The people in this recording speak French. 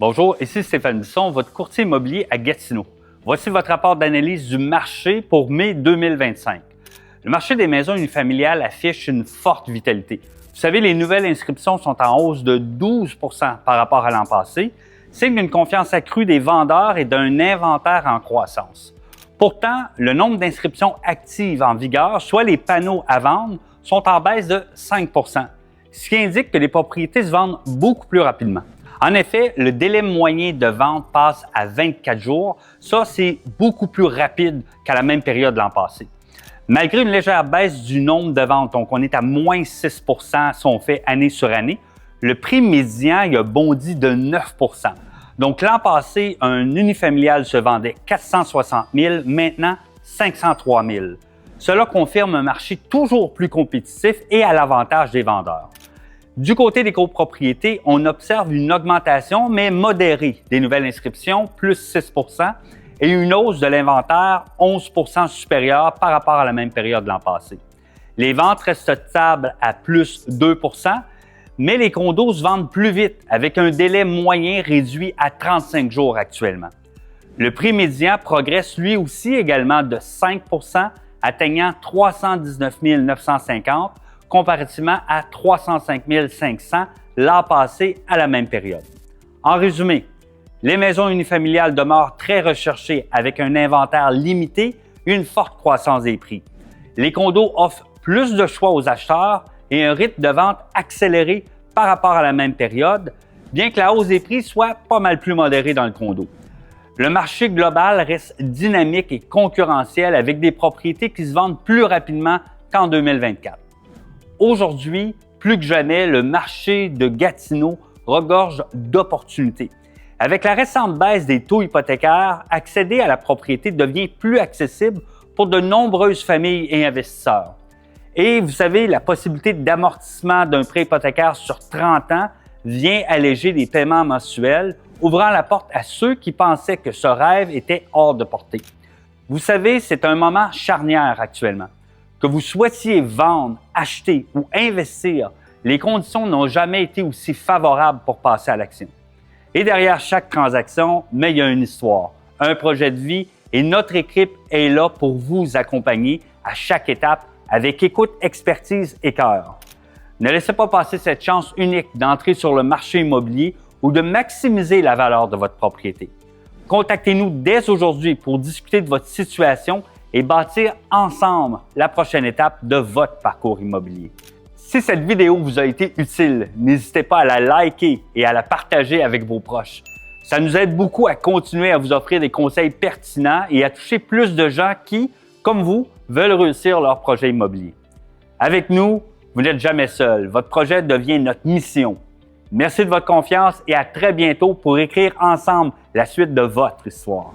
Bonjour, ici Stéphane Bisson, votre courtier immobilier à Gatineau. Voici votre rapport d'analyse du marché pour mai 2025. Le marché des maisons unifamiliales affiche une forte vitalité. Vous savez, les nouvelles inscriptions sont en hausse de 12 par rapport à l'an passé, signe d'une confiance accrue des vendeurs et d'un inventaire en croissance. Pourtant, le nombre d'inscriptions actives en vigueur, soit les panneaux à vendre, sont en baisse de 5 ce qui indique que les propriétés se vendent beaucoup plus rapidement. En effet, le délai moyen de vente passe à 24 jours. Ça, c'est beaucoup plus rapide qu'à la même période l'an passé. Malgré une légère baisse du nombre de ventes, donc on est à moins 6 si on fait année sur année, le prix médian il a bondi de 9 Donc l'an passé, un unifamilial se vendait 460 000, maintenant 503 000. Cela confirme un marché toujours plus compétitif et à l'avantage des vendeurs. Du côté des copropriétés, on observe une augmentation, mais modérée, des nouvelles inscriptions, plus 6 et une hausse de l'inventaire 11 supérieure par rapport à la même période de l'an passé. Les ventes restent stables à plus 2 mais les condos se vendent plus vite, avec un délai moyen réduit à 35 jours actuellement. Le prix médian progresse lui aussi également de 5 atteignant 319 950 comparativement à 305 500 l'an passé à la même période. En résumé, les maisons unifamiliales demeurent très recherchées avec un inventaire limité et une forte croissance des prix. Les condos offrent plus de choix aux acheteurs et un rythme de vente accéléré par rapport à la même période, bien que la hausse des prix soit pas mal plus modérée dans le condo. Le marché global reste dynamique et concurrentiel avec des propriétés qui se vendent plus rapidement qu'en 2024. Aujourd'hui, plus que jamais, le marché de Gatineau regorge d'opportunités. Avec la récente baisse des taux hypothécaires, accéder à la propriété devient plus accessible pour de nombreuses familles et investisseurs. Et vous savez, la possibilité d'amortissement d'un prêt hypothécaire sur 30 ans vient alléger les paiements mensuels, ouvrant la porte à ceux qui pensaient que ce rêve était hors de portée. Vous savez, c'est un moment charnière actuellement. Que vous souhaitiez vendre, acheter ou investir, les conditions n'ont jamais été aussi favorables pour passer à l'action. Et derrière chaque transaction, mais il y a une histoire, un projet de vie et notre équipe est là pour vous accompagner à chaque étape avec écoute, expertise et cœur. Ne laissez pas passer cette chance unique d'entrer sur le marché immobilier ou de maximiser la valeur de votre propriété. Contactez-nous dès aujourd'hui pour discuter de votre situation et bâtir ensemble la prochaine étape de votre parcours immobilier. Si cette vidéo vous a été utile, n'hésitez pas à la liker et à la partager avec vos proches. Ça nous aide beaucoup à continuer à vous offrir des conseils pertinents et à toucher plus de gens qui, comme vous, veulent réussir leur projet immobilier. Avec nous, vous n'êtes jamais seul. Votre projet devient notre mission. Merci de votre confiance et à très bientôt pour écrire ensemble la suite de votre histoire.